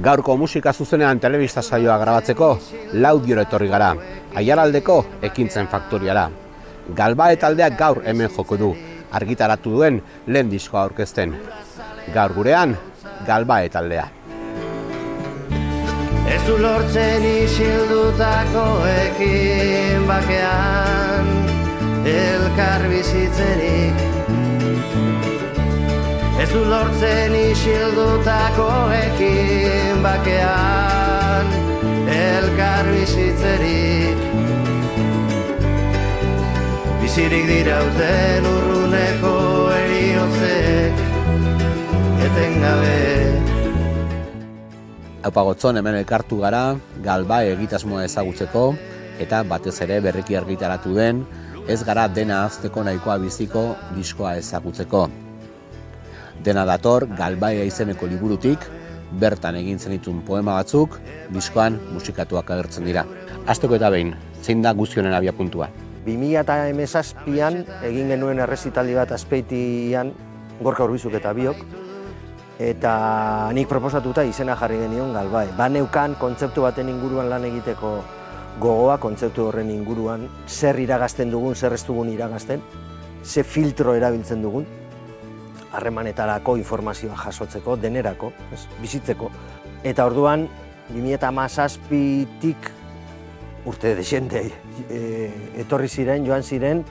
Gaurko musika zuzenean telebista saioa grabatzeko Laudiora etorri gara, Aiaraldeko Ekintzen faktoriara. Galbae taldeak gaur hemen joko du, argitaratu duen lehen diskoa aurkezten. Gaur gurean, Galbae taldea. Ez du lortzen isildutakoekin bakean elkar bizitzerik. Ez du lortzen isildutakoekin bakean elkar bizitzerik. Bizirik dirauten urruneko eriotzek etengabe. Aupa Gotzon, hemen elkartu gara, Galbae egitasmoa ezagutzeko eta batez ere berriki argitaratu den Ez gara dena azteko nahikoa biziko diskoa ezagutzeko. Dena dator Galbae izeneko liburutik, bertan egin zenitun poema batzuk, diskoan musikatuak agertzen dira. Hasteko eta behin, zein da guztionen abiapuntua? 2017an egin genuen errezitaldi bat Azpeitian, Gorka Urbizuk eta biok, eta nik proposatuta izena jarri genion Galbae. Baneukan kontzeptu baten inguruan lan egiteko gogoa, kontzeptu horren inguruan, zer iragazten dugun, zer ez dugun iragazten, ze filtro erabiltzen dugun, harremanetarako informazioa jasotzeko, denerako, bizitzeko. Eta orduan, 2017tik urte desente etorri ziren, joan ziren,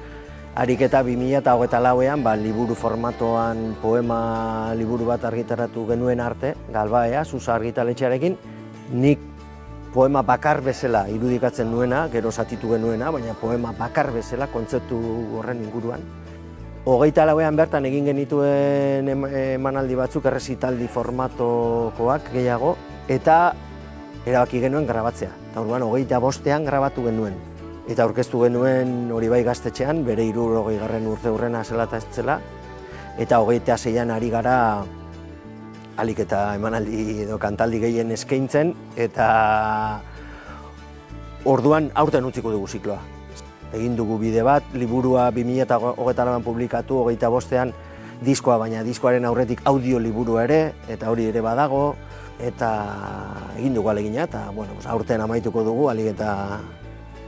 ariketa 2024an liburu formatoan poema liburu bat argitaratu genuen arte, Galbaea, Susa argitaletxearekin, nik poema bakar bezala irudikatzen nuena, gero zatitu genuena, baina poema bakar bezala kontzeptu horren inguruan. 24an bertan egin genituen emanaldi batzuk, errezitaldi formatokoak gehiago, eta erabaki genuen grabatzea. Eta orduan 25ean grabatu genuen. Eta aurkeztu genuen Horibai Gaztetxean, bere 60. urte hurrena zela eta ez zela, eta 26an ari gara alik eta emanaldi edo kantaldi gehien eskaintzen, eta orduan aurten utziko dugu zikloa. Egin dugu bide bat, liburua 2024an publikatu, 25ean diskoa, baina diskoaren aurretik audio liburua ere, eta hori ere badago, eta egin dugu alegina, eta aurten amaituko dugu, alik eta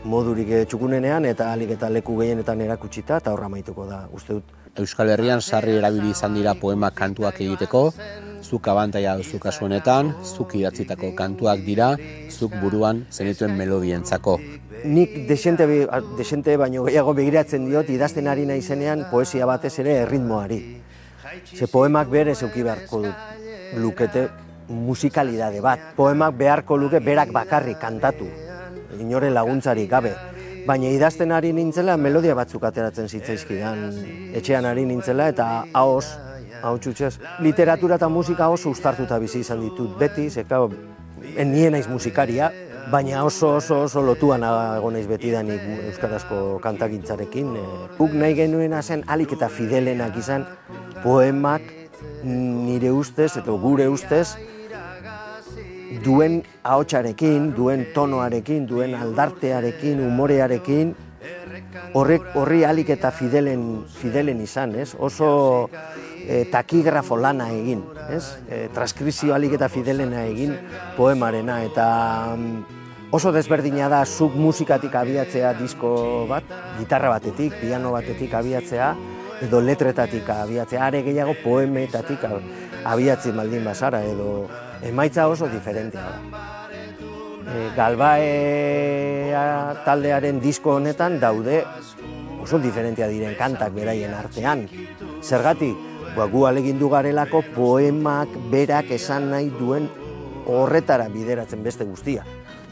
modurik txukunenean, eta alik eta leku gehienetan erakutsita, eta horra amaituko da, uste dut. Euskal Herrian sarri erabili izan dira poema kantuak egiteko, zuk abantaia duzu kasu honetan, zuk idatzitako kantuak dira, zuk buruan zenituen melodientzako. Nik desente baino gehiago begiratzen diot, idazten ari naizenean poesia batez ere erritmoari. Ze poemak berez euki beharko lukete musikalidade bat. Poemak beharko luke berak bakarrik kantatu, inoren laguntzarik gabe. Baina idazten ari nintzela melodia batzuk ateratzen zitzaizkidan. Etxean ari nintzela eta ahoz, txutxez. Literatura eta musika oso uztartuta bizi izan ditut beti, zeka nien naiz musikaria, baina oso lotuan egon naiz betidanik euskarazko kantakintzarekin. Guk nahi genuena zen alik eta fidelenak izan poemak nire ustez eta gure ustez duen ahotsarekin, duen tonoarekin, duen aldartearekin, umorearekin, horri alik eta fidelen izan, ez? Oso takigrafo lana egin, ez? Transkripzio alik eta fidelena egin poemarena, eta oso desberdina da zuk musikatik abiatzea disko bat, gitarra batetik, piano batetik abiatzea, edo letretatik abiatzea, are gehiago poemetatik abiatzen baldin bazara, edo emaitza oso diferentea da. Galbae taldearen disko honetan daude oso diferentea diren kantak beraien artean. Zergatik, gu ahalegindu garelako poemak berak esan nahi duen horretara bideratzen beste guztia.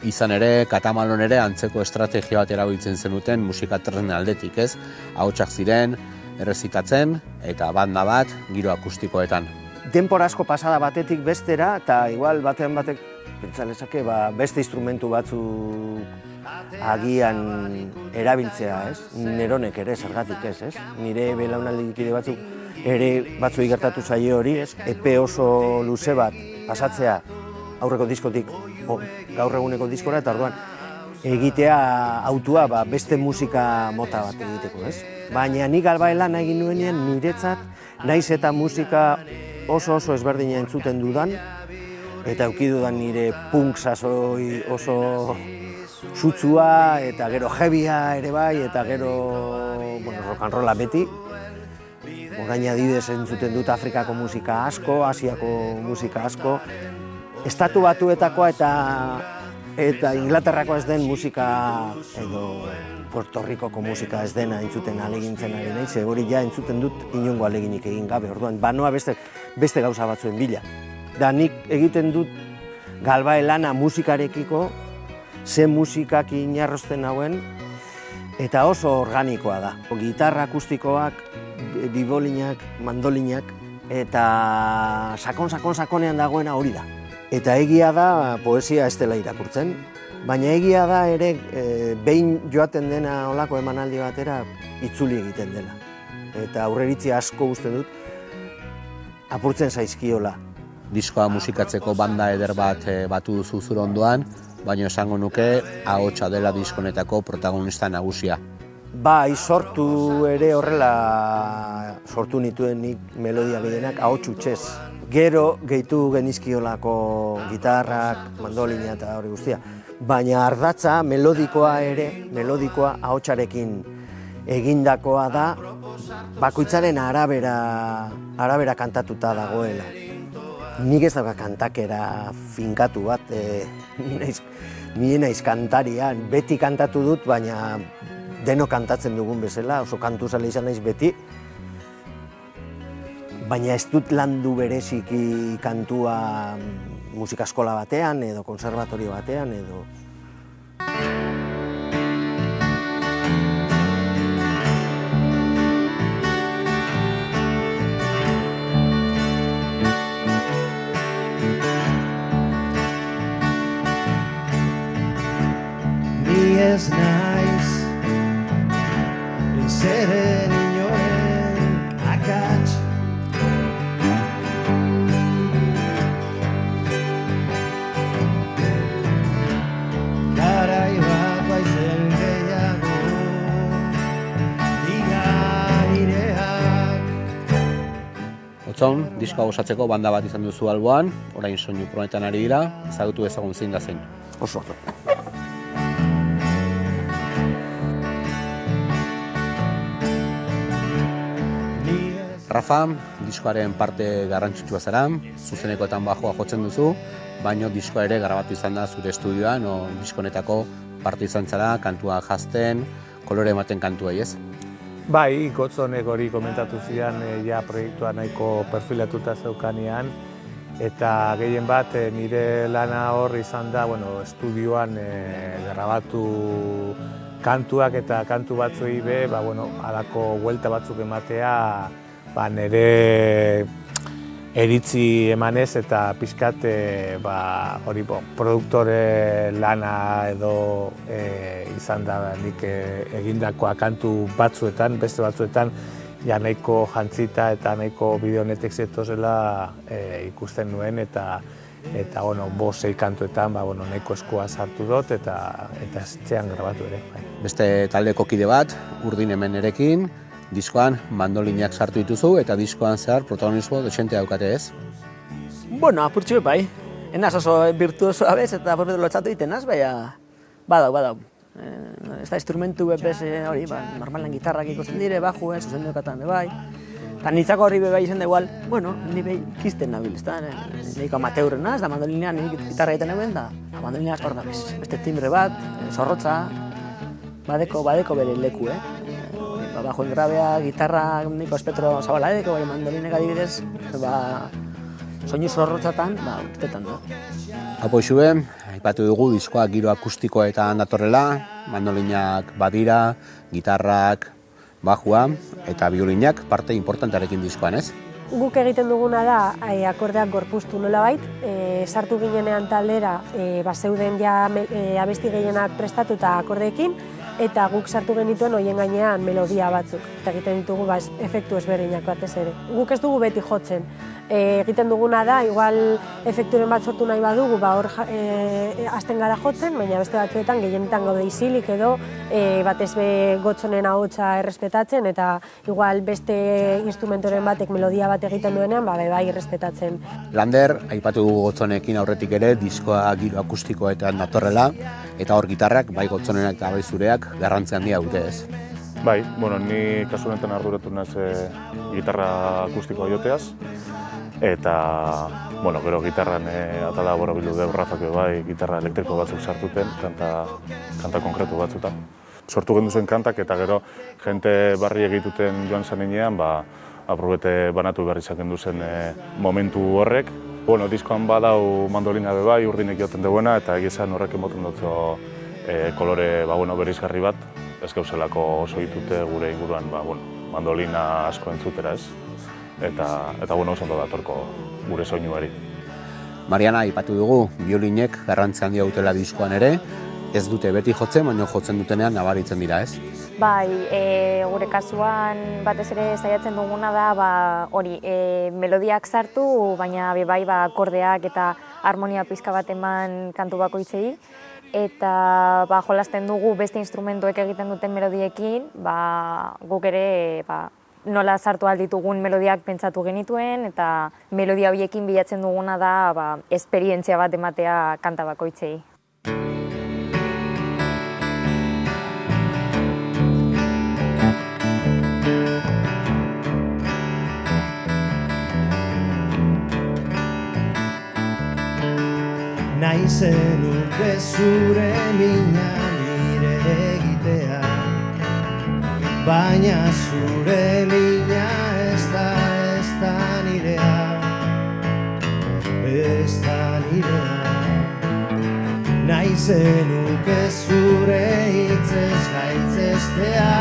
Izan ere, Katamalon ere antzeko estrategia bat erabiltzen zenuten musikatresnen aldetik, ez? Ahotsak ziren, errezitatzen eta banda bat giro akustikoetan. Denpora asko pasada batetik bestera, eta igual batean batek pentsatezake beste instrumentu batzuk agian erabiltzea, ez? Neronek ere, zergatik ez, ez? Nire belaunaldikide batzuk ere batzuei gertatu zaie hori, ez? Epe oso luze bat pasatzea aurreko diskotik gaur eguneko diskora, eta orduan egitea autua beste musika mota bat egiteko, ez? Baina nik Galbae lana egin nuenean niretzat, naiz eta musika oso ezberdina entzuten dudan, eta eduki dudan nire punk sasoi oso sutsua, eta gero heavya ere bai, eta gero rock and rolla beti. Orain adibidez entzuten dut Afrikako musika asko, Asiako musika asko, Estatu Batuetakoa eta Inglaterrako ez den musika edo Puerto Ricoko musika ez dena entzuten alegintzen ari nahi, ze hori ja entzuten dut inongo aleginik egin gabe, orduan banoa beste gauza batzuen bila. Da nik egiten dut galbae lana musikarekiko, ze musikak inarrosten hauen, eta oso organikoa da. Gitarra akustikoak, bibolinak, mandolinak, eta sakonean dagoena hori da. Eta egia da poesia ez dela irakurtzen, baina egia da ere behin joaten dena olako emanaldi batera itzuli egiten dela. Eta aurreritzi asko uste dut apurtzen zaizkiola. Diskoa musikatzeko banda eder bat batu duzu zure ondoan, baina esango nuke ahotsa dela diskonetako protagonista nagusia. Bai, sortu ere horrela sortu nituen nik melodia gehienak ahots hutsez. Gero gehitu genizkiolako gitarrak, mandolina eta hori guztia. Baina ardatza melodikoa ahotsarekin egindakoa da, bakoitzaren arabera kantatuta dagoela. Nik ez dauka kantakera finkatu bat, ni naiz kantaria, beti kantatu dut, baina deno kantatzen dugun bezala, oso kantuzale izan naiz beti. Baina ez dut landu bereziki kantua musika eskola batean edo konservatorio batean edo... Ni ez naiz ezeren inoren akats. Garai bat baizen gehiago igaireak. Otzon, diskoa osatzeko banda bat izan duzu alboan, orain soinu probetan ari dira, ezagutu ezagun zein da zen. Oso. Rafa, diskoaren parte garrantzitsua zara, zuzenekoetan bajoa jotzen duzu, baina diskoa ere grabatu izan da zure estudioan, diskonetako parte izan zara, kantua jazten, kolore ematen kantuei, ez? Bai, Gotzonek hori komentatu zidan ja proiektua nahiko perfilatuta zeukanean, eta gehien bat nire lana hor izan da, estudioan grabatu kantuak eta kantu batzuei be, halako buelta batzuk ematea, nire eritzi emanez eta pixkat hori produktore lana edo izan da nik egindakoa kantu batzuetan, beste batzuetan ja nahiko jantzita eta nahiko bideonetek zetozela ikusten nuen eta bosei kantuetan nahiko eskua sartu dut eta etxean grabatu ere. Beste taldeko kide bat, Urdin Hemenerekin, diskoan mandolinak sartu dituzu eta diskoan zehar protagonismo dexente daukate, ez? Apurtxu bai. Enaz oso virtuosoa bez eta porretu lotxatu egiten az, baina badau. Ez da instrumentu bepes hori, normalan gitarrak ikusten dire, baju, zuzendukatan bai. Eta nitzako horri bai izan da igual, ni behi kisten nabil, ez da? Niko amateurren naz, da mandolinean nik gitarra egiten egin da, mandolineak hor da bez. Beste timbre bat, zorrotza, badeko bere leku, bajoen grabea, gitarra, niko espetro zabala edeko, bai mandolinek adibidez, soinu zorrotzatan, urtetan da. Apoixue, aipatu dugu diskoa giro akustikoetan datorrela, mandolinak badira, gitarrak, bajua eta biolinak parte importantarekin diskoan, ez? Guk egiten duguna da akordeak gorpuztu nolabait, sartu ginenean taldera zeuden ja abesti gehienak prestatuta akordeekin, eta guk sartu genituen horien gainean melodia batzuk, eta egiten ditugu efektu ezberdinak batez ere. Guk ez dugu beti jotzen Egiten duguna da, igual efekturen bat sortu nahi badugu, hor hasten gara jotzen, baina beste batzuetan gehienetan gaude isilik edo batez be gotzonen ahotsa errespetatzen eta igual beste instrumentoren batek melodia bat egiten duenean, bai errespetatzen. Lander, aipatu dugu gotzonekin aurretik ere, diskoa giro akustikoetan datorrela, eta hor gitarrak, bai gotzonenak eta bai zureak, garrantzi handia dute ez. Bai, ni kasu honetan arduratu naiz gitarra akustikoa joteaz, eta gero gitarran atala borobilu deu Rafak bai gitarra elektriko batzuk sartuten, kanta konkretu batzutan. Sortu gendu zen kantak eta gero jente barri egituten joan zanenean, aprobete banatu behar izan gendu zen momentu horrek. Diskoan badau mandolina bai, urdinek joten duena, eta egizan horrek emoten dutzo kolore berizgarri bat, ez gauzelako oso ditute gure inguruan mandolina asko entzutera ez. Eta oso ondo datorko gure soinuari. Mariana, aipatu dugu, biolinek garrantzi handia dutela diskoan ere, ez dute beti jotzen, baina jotzen dutenean nabaritzen dira, ez? Bai, gure kasuan batez ere saiatzen duguna da hori melodiak sartu, baina bai akordeak eta harmonia pizka bat eman kantu bakoitzei. Eta jolasten dugu beste instrumentuek egiten duten melodiekin, guk ere nola sartu alditugun melodiak pentsatu genituen, eta melodia horiekin bilatzen duguna da esperientzia bat ematea kanta bakoitzei. Nahi zenuke zure mina nire egitea, baina zure mina ez da nirea, ez da nirea. Nahi zenuke zure hitzez gaitzestea,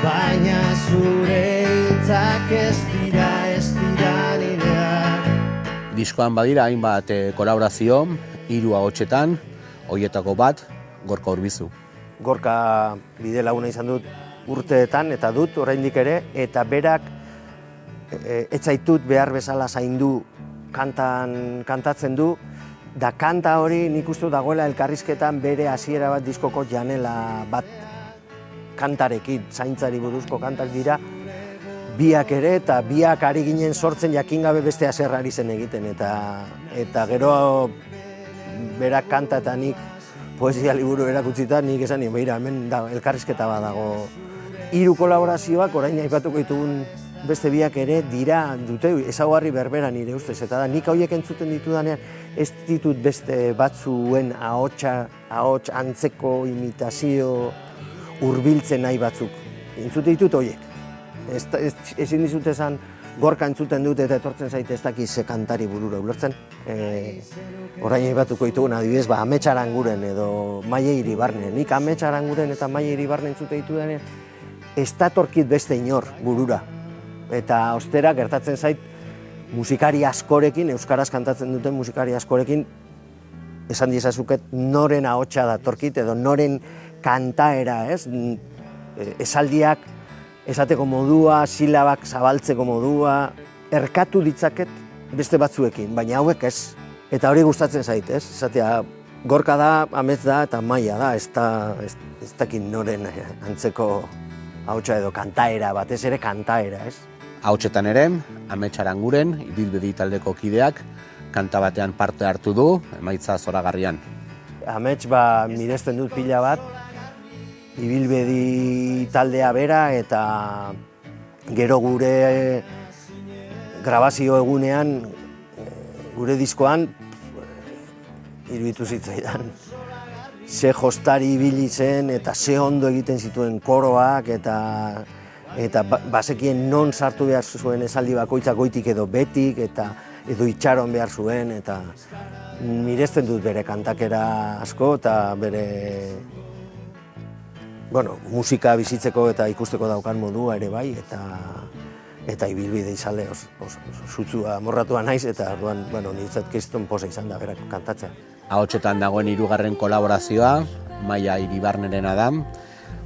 baina zure hitzak ez dira nirea. Diskoan badira hainbat kolaborazio, 3 ahotsetan, horietako bat, Gorka Urbizu. Gorka bide laguna izan dut urteetan eta dut oraindik ere, eta berak ez zaitut behar bezala zaindu kantatzen du, da kanta hori nik uste dagoela elkarrizketan bere hasiera bat diskoko janela bat kantarekin, zaintzari buruzko kantak dira, biak ere, eta biak ari ginen sortzen jakin gabe beste haserrari zen egiten, eta gero berak kanta eta nik poesia liburu erakutzita, nik esan nien, beira, hemen elkarrizketa bat dago. 3 kolaborazioak, orain aipatuko ditugun beste biak ere, dute ezaugarri berbera nire ustez, eta da, nik hauek entzuten ditudanean, ez ditut beste batzuen ahots antzeko imitazio hurbiltzen nahi batzuk. Entzute ditut horiek. Ezin dizut esan Gorka entzuten dut eta etortzen zaite ez dakiz kantari burura ulertzen. Orain aipatuko ditugun adibidez, Amets Aranguren edo Maia Iribarne. Nik Amets Aranguren eta Maia Iribarne entzute ditudanean ez datorkit beste inor burura. Eta ostera gertatzen zait musikari askorekin, euskaraz kantatzen duten musikari askorekin, esan diezazuket noren ahotsa datorkit edo noren kantaera, ez? Esaldiak esateko modua, silabak zabaltzeko modua, erkatu ditzaket beste batzuekin, baina hauek ez. Eta hori gustatzen zait, ez? Esatea, Gorka da, Amets da eta Maia da, ez dakit noren antzeko ahotsa edo kantaera, batez ere kantaera, ez? Ahotsetan ere, Amets Aranguren, Ibilbedi taldeko kideak, kanta batean parte hartu du, emaitza zoragarrian. Amets miresten dut pila bat, Ibilbedi taldea bera eta gero gure grabazio egunean, gure diskoan, iruditu zitzaidan. Ze jostari ibili zen eta ze ondo egiten zituen koroak eta bazekien non sartu behar zuen esaldi bakoitzak goitik edo betik edo itxaron behar zuen eta miresten dut bere kantakera asko eta bere musika bizitzeko eta ikusteko daukan modua ere bai, eta ibilbide izale sutsua amorratua naiz, eta orduan, niretzat kriston poza izan da berak kantatzea. Ahotsetan dagoen 3. kolaborazioa, Maia Iribarnerena da,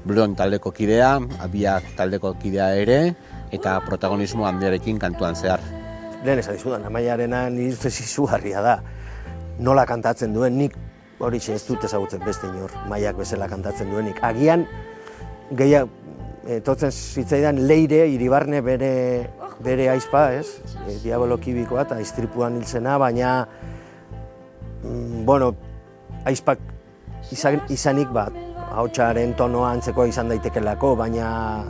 Blon taldeko kidea, Abiak taldeko kidea ere, eta protagonismo handiarekin kantuan zehar. Lehen esan dizudan, Amaiarena nire ustez izugarria da. Nola kantatzen duen, nik hori ez dut ezagutzen beste inor, Maiak bezala kantatzen duenik. Agian, gehiago, etortzen zitzaidan Leire, Iribarne bere aizpa, ez? Diabolo kibikoa eta istripuan hilzena, baina, bueno, aizpak izanik bat, ahotsaren tonoa antzekoa izan daitekelako, baina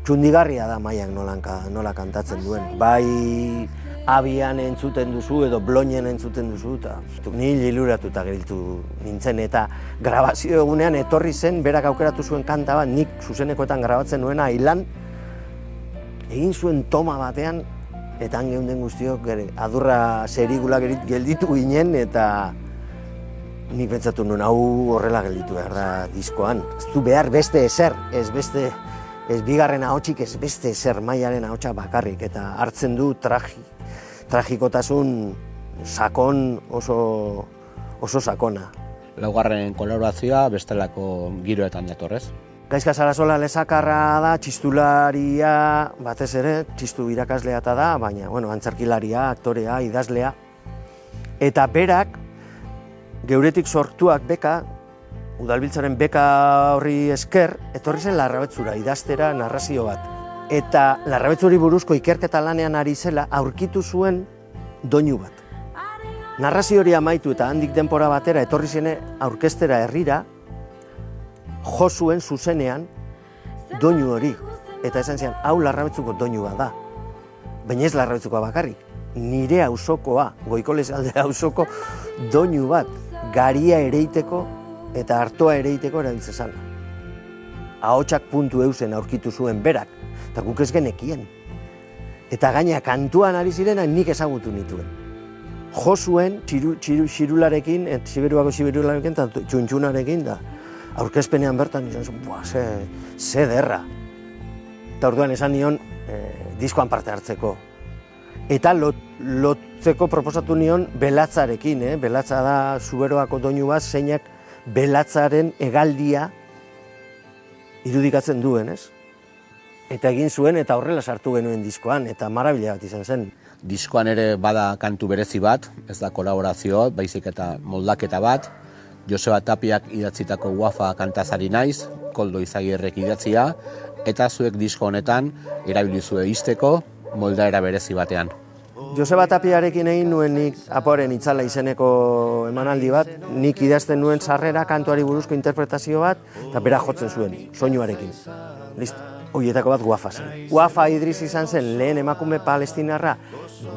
txundigarria da Maiak nola kantatzen duen. Bai abian entzuten duzu edo bloinen entzuten duzu, eta ni liluratuta gelditu nintzen, eta grabazio egunean etorri zen, berak aukeratu zuen kanta bat, nik zuzenekoetan grabatzen nuena Ailan, egin zuen toma batean, eta han geunden guztiok adurra serigula gelditu ginen, eta nik pentsatu nuen hau horrela gelditu behar da diskoan. Ez du behar beste ezer, ez bigarren ahotsik, ez beste ezer, Maiaren ahotsa bakarrik, eta hartzen du tragikotasun sakon oso sakona. Laugarren kolaborazioa bestelako giroetan datorrez. Gaizka Sarasola lezakarra da, txistularia batez ere, txistu irakaslea eta da, baina antzerkilaria, aktorea, idazlea. Eta berak, geuretik sortuak beka, Udalbiltzaren beka horri esker, etorri zen Larrabetzura, idaztera narrazio bat. Eta Larrabetzuri buruzko ikerketa lanean ari zela, aurkitu zuen doinu bat. Narrazio hori amaitu eta handik denbora batera etorri zen aurkestera herrira, jo zuen zuzenean doinu hori. Eta esan zian, hau Larrabetzuko doinu bat da. Baina ez Larrabetzukoa bakarrik, nire auzokoa, Goiko Lezalde auzoko doinu bat, garia ereiteko eta artoa ereiteko erabiltzen zen. Ahotsak puntu eusen aurkitu zuen berak, eta guk ez genekien. Eta gaina kantuan ari zirena nik ezagutu nituen. Jo zuen xirularekin, Siberuako xirularekin eta txuntxunarekin da. Aurkezpenean bertan izan zuen, ze derra. Eta orduan esan nion diskoan parte hartzeko. Eta lotzeko proposatu nion belatzarekin, belatza da Zuberoako doinu bat, zeinak belatzaren hegaldia irudikatzen duen, ez? Eta egin zuen eta horrela sartu genuen diskoan, eta marabila bat izan zen. Diskoan ere bada kantu berezi bat, ez da kolaborazio, baizik eta moldaketa bat. Joseba Tapiak idatzitako Uafa kantazari naiz, Koldo Izagirrek idatzia, eta zuek disko honetan erabilizue izteko moldaera berezi batean. Joseba Tapiarekin egin nuen nik Apoaren itzala izeneko emanaldi bat, nik idazten nuen sarrera kantuari buruzko interpretazio bat, eta bera jotzen zuen, soinuarekin. Listo, horietako bat Uafa zen. Uafa Idris izan zen lehen emakume palestinarra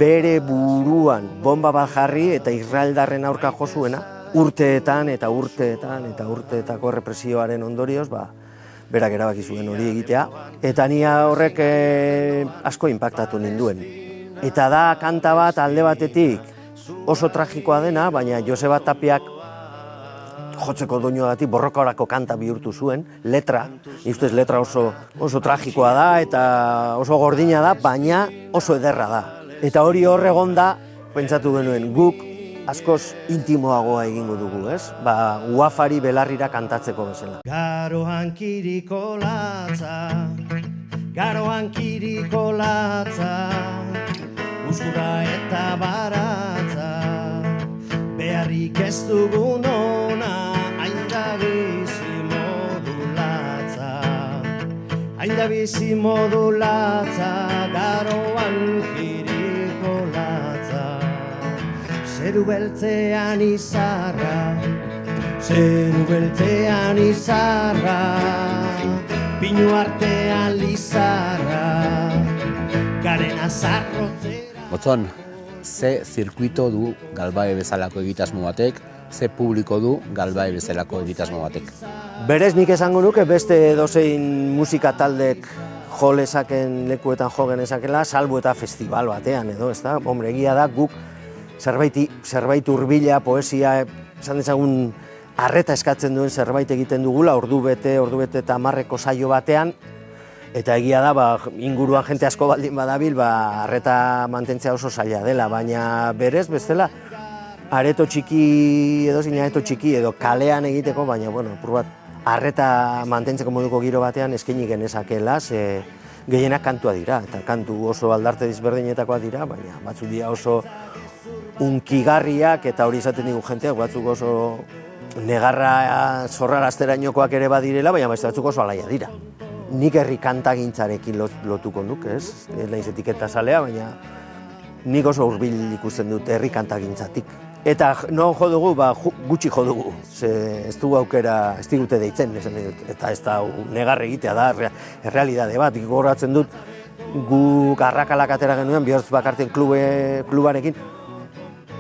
bere buruan bomba bat jarri eta israeldarren aurka jo zuena, urteetan eta urteetako represioaren ondorioz, berak erabaki zuen hori egitea, eta ni horrek asko inpaktatu ninduen. Eta da kanta bat alde batetik oso tragikoa dena, baina Joseba Tapiak jotzeko doinuagatik borrokarako kanta bihurtu zuen, letra, ustez letra oso tragikoa da eta oso gordina da, baina oso ederra da. Eta hori hor egon da, pentsatu genuen, guk askoz intimoagoa egingo dugu, ez? Uafari belarrira kantatzeko bezala. Garoan kiriko latza, uzkura eta baratza, beharrik ez dugun ona, hainda bizi modulatza, garoan kiriko latza, zeru beltzean izarra, pinu artean lizarra, garen azarrotzera. Gotzon, ze zirkuito du Galbae bezalako egitasmo batek, ze publiko du Galbae bezalako egitasmo batek? Berez nik esango nuke beste edozein musika taldek jo lezaken lekuetan jo genezakela, salbu eta festival batean edo, ezta? Hombre, egia da guk zerbait hurbila, poesia, esan dezagun arreta eskatzen duen zerbait egiten dugula, ordu bete eta 10 saio batean, eta egia da, inguruan jente asko baldin badabil, arreta mantentzea oso zaila dela, baina berez bestela, areto txiki edo kalean egiteko, baina, apur bat, arreta mantentzeko moduko giro batean eskaini genezakela, ze gehienak kantua dira, eta kantu oso aldarte disberdinetakoak dira, baina batzuk dira oso unkigarriak, eta hori izaten digu jenteak, batzuk oso negarra zorrarazterainokoak ere badirela, baina beste batzuk oso alaia dira. Nik herri kantagintzarekin lotuko nuke, ez? Ez naiz etiketa zalea, baina nik oso hurbil ikusten dut herri kantagintzatik. Eta non jo dugu, gutxi jo dugu, ze ez dugu aukera, ez digute deitzen, eta ez da negar egitea da, errealidade bat, gogoratzen dut, gu Arrakalak atera genuen, Bihotz Bakartien klubarekin,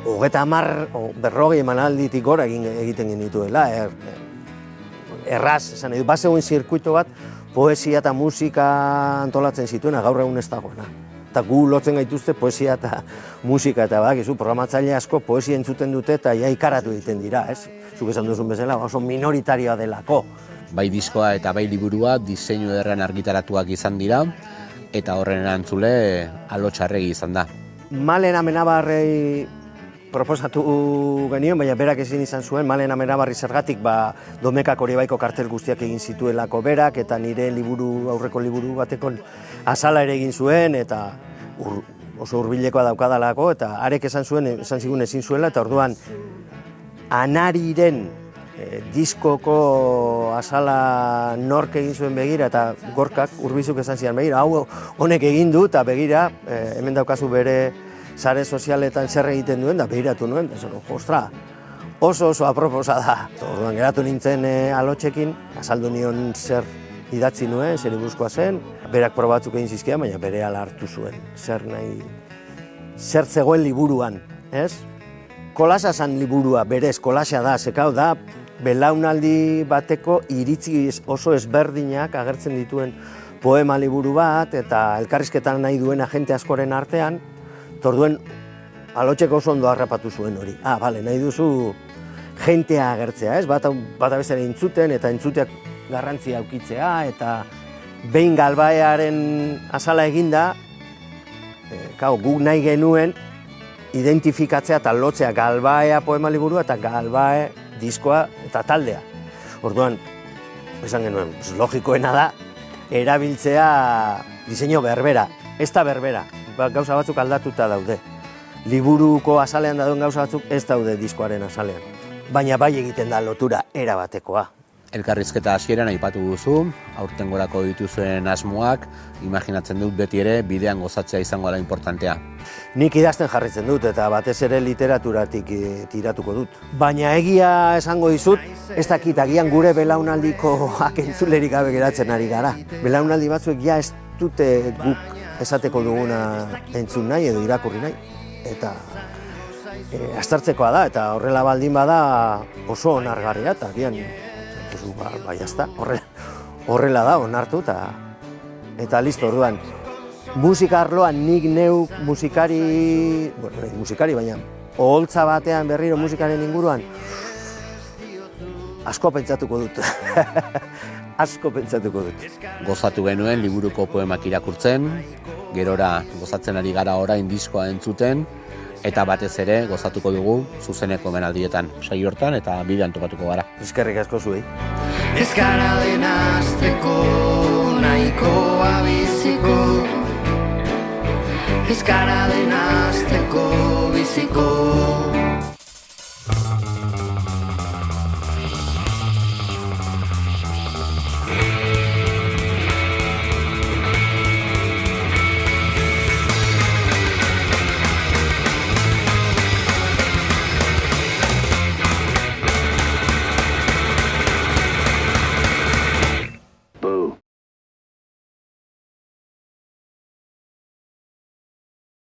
30-40 emanalditik gora egiten genituela, erraz, esan edo, bazegoen zirkuito bat, poesia eta musika antolatzen zituena, gaur egun ez dagoena. Eta gu lotzen gaituzte poesia eta musika, eta badakizu, programatzaile asko poesia entzuten dute eta ja ikaratu egiten dira, ez? Zuk esan duzun bezala, oso minoritarioa delako. Bai diskoa eta bai liburua diseinu ederrean argitaratuak izan dira, eta horren erantzule Alotxarregi izan da. Malen Amenabarrei proposatu genioen, baina berak ezin izan zuen, Malen Amenabarri zergatik Domekak Oriebaiko kartel guztiak egin zituelako berak, eta nire aurreko liburu bateko azala ere egin zuen, eta oso hurbilekoa daukadalako, eta arek esan zigun ezin zuela, eta orduan Anariren diskoko azala nork egin zuen begira, eta Gorkak Urbizuk esan zian begira, hau honek egin du, eta begira, hemen daukazu bere sare sozialetan zer egiten duen, da behiratu nuen, eta ostra, oso aproposa da. Orduan geratu nintzen Alotxekin, azaldu nion zer idatzi nuen, zer buruzkoa zen, berak probatzuk egin zizkidan, baina berehala hartu zuen, zer zegoen liburuan, ez? Kolasa zan liburua, berez, kolasa da, zekau da, belaunaldi bateko iritzi oso ezberdinak agertzen dituen poema liburu bat, eta elkarrizketan nahi duen agente askoren artean, orduen Alotxek oso ondo harrapatu zuen hori. Bale, nahi duzu jentea agertzea, ez? Bata bezala entzuten, eta entzuteak garrantzia aukitzea, eta behin Galbaearen azala eginda, guk nahi genuen identifikatzea eta lotzea Galbaea poema liburua eta Galbae diskoa eta taldea. Orduan, esan genuen, logikoena da, erabiltzea diseinu berbera, ez da berbera. Gauza batzuk aldatuta daude. Liburuko azalean dauden gauza batzuk ez daude diskoaren azalean. Baina bai egiten da lotura erabatekoa. Elkarrizketa hasieran aipatu duzu, aurtengorako dituzuen asmoak, imaginatzen dut beti ere bidean gozatzea izango da importantea. Nik idazten jarritzen dut eta batez ere literaturatik tiratuko dut. Baina egia esango dizut, ez dakit agian gure belaunaldikoak entzulerik gabe geratzen ari gara. Belaunaldi batzuek ja ez dute guk esateko duguna entzun nahi edo irakurri nahi. Eta aztertzekoa da, eta horrela baldin bada oso onargarria, eta agian, jazta, horrela da, onartu, eta listo, orduan. Musika arloan nik neu musikari, baina, oholtza batean berriro musikaren inguruan, asko pentsatuko dut. Asko pentsatuko dut. Gozatu genuen liburuko poemak irakurtzen, gerora gozatzen ari gara orain diskoa entzuten, eta batez ere gozatuko dugu zuzeneko emanaldietan saio hortan eta bidean topatuko gara. Eskerrik asko zuei. Ez gara dena hasteko nahikoa biziko, ez gara dena hasteko biziko.